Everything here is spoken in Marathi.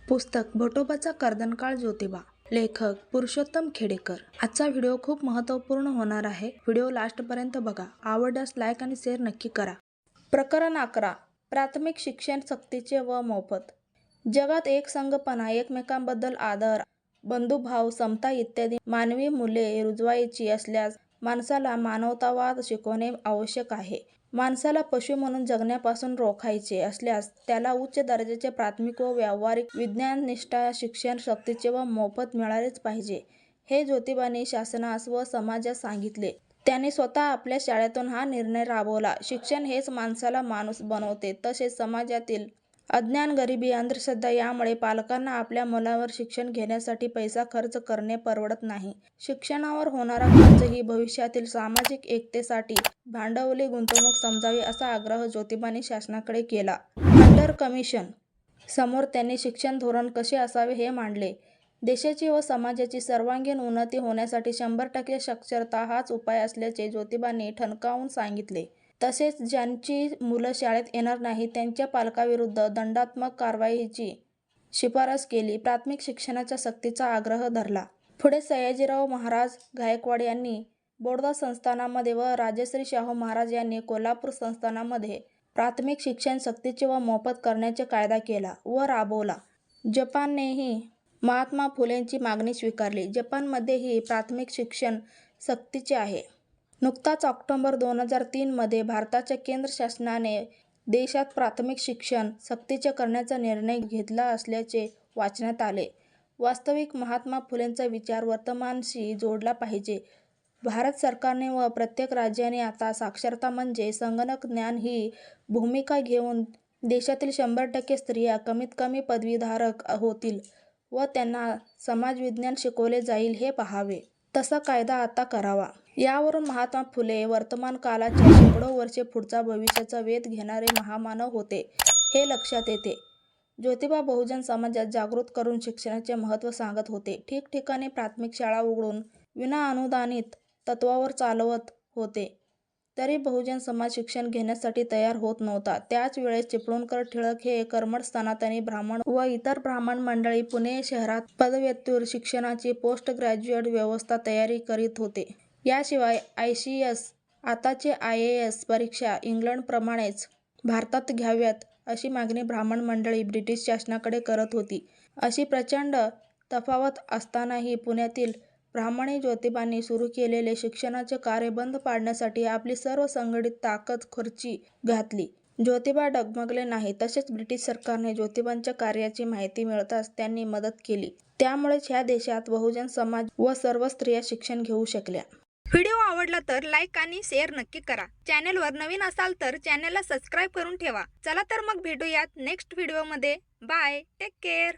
पुस्तक भटोबाचा कर्दनकाळ ज्योतिबा. लेखक पुरुषोत्तम खेडेकर. आजचा व्हिडिओ खूप महत्त्वपूर्ण होणार आहे. व्हिडिओ लास्टपर्यंत बघा. आवडल्यास लाईक आणि शेअर नक्की करा. प्रकरण 11. प्राथमिक शिक्षण सक्तीचे व मोफत. जगात एकसंघपणा, एकमेकांबद्दल आदर, बंधुभाव, समता इत्यादी मानवी मूल्ये रुजवायची असल्यास माणसाला मानवतावाद शिकवणे आवश्यक आहे. माणसाला पशु म्हणून जगण्यापासून रोखायचे असल्यास त्याला उच्च दर्जाचे प्राथमिक व व्यावहारिक विज्ञाननिष्ठ शिक्षण सक्तीचे व मोफत मिळालेच पाहिजे, हे ज्योतिबांनी शासनास व समाजास सांगितले. त्यांनी स्वतः आपल्या शाळेतून हा निर्णय राबवला. शिक्षण हेच माणसाला माणूस बनवते. तसेच समाजातील अज्ञान, गरिबी, अंधश्रद्धा यामुळे पालकांना आपल्या मुलावर शिक्षण घेण्यासाठी पैसा खर्च करणे परवडत नाही. शिक्षणावर होणारा खर्च ही भविष्यातील सामाजिक एकतेसाठी भांडवली गुंतवणूक समजावी, असा आग्रह ज्योतिबांनी शासनाकडे केला. हंटर कमिशन समोर त्यांनी शिक्षण धोरण कसे असावे हे मांडले. देशाची व समाजाची सर्वांगीण उन्नती होण्यासाठी 100% साक्षरता हाच उपाय असल्याचे ज्योतिबांनी ठणकावून सांगितले. तसेच ज्यांची मुलं शाळेत येणार नाही त्यांच्या पालकांविरुद्ध दंडात्मक कारवाईची शिफारस केली. प्राथमिक शिक्षणाच्या सक्तीचा आग्रह धरला. पुढे सयाजीराव महाराज गायकवाड यांनी बडोदा संस्थानामध्ये व राजश्री शाहू महाराज यांनी कोल्हापूर संस्थानामध्ये प्राथमिक शिक्षण सक्तीचे व मोफत करण्याचा कायदा केला व राबवला. जपाननेही महात्मा फुलेंची मागणी स्वीकारली. जपानमध्येही प्राथमिक शिक्षण सक्तीचे आहे. नुकताच ऑक्टोबर 2003 मध्ये भारताच्या केंद्र शासनाने देशात प्राथमिक शिक्षण सक्तीचे करण्याचा निर्णय घेतला असल्याचे वाचण्यात आले. वास्तविक महात्मा फुलेंचा विचार वर्तमानाशी जोडला पाहिजे. भारत सरकारने व प्रत्येक राज्याने आता साक्षरता म्हणजे संगणक ज्ञान ही भूमिका घेऊन देशातील 100% स्त्रिया कमीत कमी पदवीधारक होतील व त्यांना समाजविज्ञान शिकवले जाईल हे पाहावे. तसा कायदा आता करावा. यावरून महात्मा फुले वर्तमान कालाच्या शेकडो वर्षे पुढचा भविष्याचा वेध घेणारे महामानव होते हे लक्षात येते. ज्योतिबा बहुजन समाजात जागृत करून शिक्षणाचे महत्त्व सांगत होते. ठिकठिकाणी प्राथमिक शाळा उघडून विनाअनुदानित तत्त्वावर चालवत होते, तरी बहुजन समाज शिक्षण घेण्यासाठी तयार होत नव्हता. त्याच वेळेस चिपळूणकर, टिळक हे कर्मठ सनातनी ब्राह्मण व इतर ब्राह्मण मंडळी पुणे शहरात पदव्युत्तर शिक्षणाची पोस्ट ग्रॅज्युएट व्यवस्था तयारी करीत होते. याशिवाय ICS आताचे IAS परीक्षा इंग्लंडप्रमाणेच भारतात घ्याव्यात अशी मागणी ब्राह्मण मंडळी ब्रिटिश शासनाकडे करत होती. अशी प्रचंड तफावत असतानाही पुण्यातील ब्राह्मणी ज्योतिबांनी सुरू केलेले शिक्षणाचे कार्य बंद पाडण्यासाठी आपली सर्व संघटित ताकद खर्ची घातली. ज्योतिबा डगमगले नाही. तसेच ब्रिटिश सरकारने ज्योतिबांच्या कार्याची माहिती मिळताच त्यांनी मदत केली. त्यामुळेच ह्या देशात बहुजन समाज व सर्व स्त्रिया शिक्षण घेऊ शकल्या. व्हिडिओ आवडला तर लाईक आणि शेअर नक्की करा. चॅनेलवर नवीन असाल तर चॅनेलला सबस्क्राईब करून ठेवा. चला तर मग भेटूयात नेक्स्ट व्हिडिओमध्ये. Bye, take care.